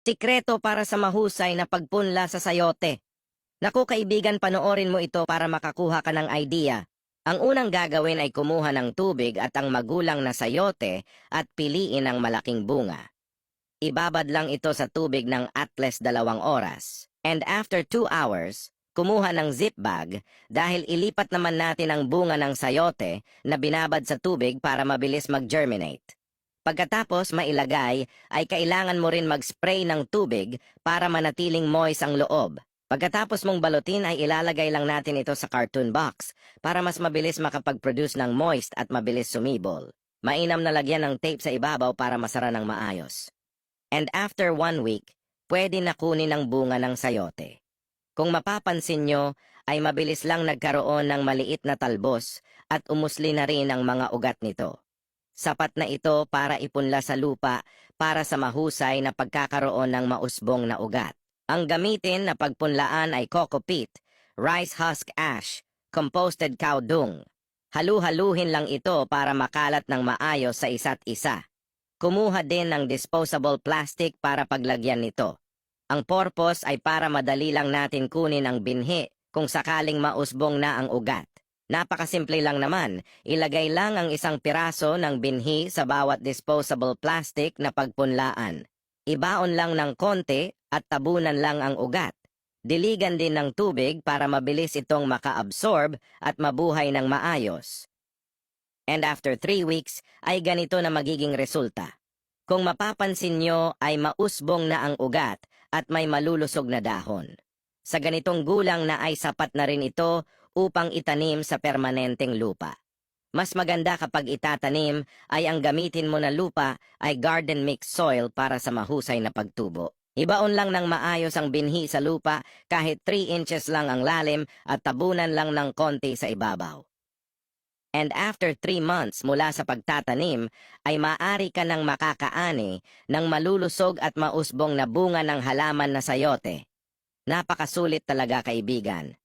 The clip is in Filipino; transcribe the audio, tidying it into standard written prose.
Sikreto para sa mahusay na pagpunla sa sayote. Naku kaibigan, panoorin mo ito para makakuha ka ng idea. Ang unang gagawin ay kumuha ng tubig at ang magulang na sayote at piliin ang malaking bunga. Ibabad lang ito sa tubig ng at least 2 oras. And after 2 hours, kumuha ng zip bag dahil ilipat naman natin ang bunga ng sayote na binabad sa tubig para mabilis mag-germinate. Pagkatapos mailagay, ay kailangan mo rin mag-spray ng tubig para manatiling moist ang loob. Pagkatapos mong balutin ay ilalagay lang natin ito sa cartoon box para mas mabilis makapag-produce ng moist at mabilis sumibol. Mainam na lagyan ng tape sa ibabaw para masara ng maayos. And after 1 week, pwede na kunin ang bunga ng sayote. Kung mapapansin nyo, ay mabilis lang nagkaroon ng maliit na talbos at umusli na rin ang mga ugat nito. Sapat na ito para ipunla sa lupa para sa mahusay na pagkakaroon ng mausbong na ugat. Ang gamitin na pagpunlaan ay coco peat, rice husk ash, composted cow dung. Halu-haluhin lang ito para makalat ng maayos sa isa't isa. Kumuha din ng disposable plastic para paglagyan nito. Ang purpose ay para madali lang natin kunin ang binhi kung sakaling mausbong na ang ugat. Napakasimple lang naman, ilagay lang ang isang piraso ng binhi sa bawat disposable plastic na pagpunlaan. Ibaon lang ng konti at tabunan lang ang ugat. Diligan din ng tubig para mabilis itong maka-absorb at mabuhay ng maayos. And after 3 weeks ay ganito na magiging resulta. Kung mapapansin nyo ay mausbong na ang ugat at may malulusog na dahon. Sa ganitong gulang na ay sapat na rin ito upang itanim sa permanenteng lupa. Mas maganda kapag itatanim ay ang gamitin mo na lupa ay garden mix soil para sa mahusay na pagtubo. Ibaon lang ng maayos ang binhi sa lupa kahit 3 inches lang ang lalim at tabunan lang ng konti sa ibabaw. And after 3 months mula sa pagtatanim ay maaari ka nang makakaani ng malulusog at mausbong na bunga ng halaman na sayote. Napakasulit talaga kaibigan.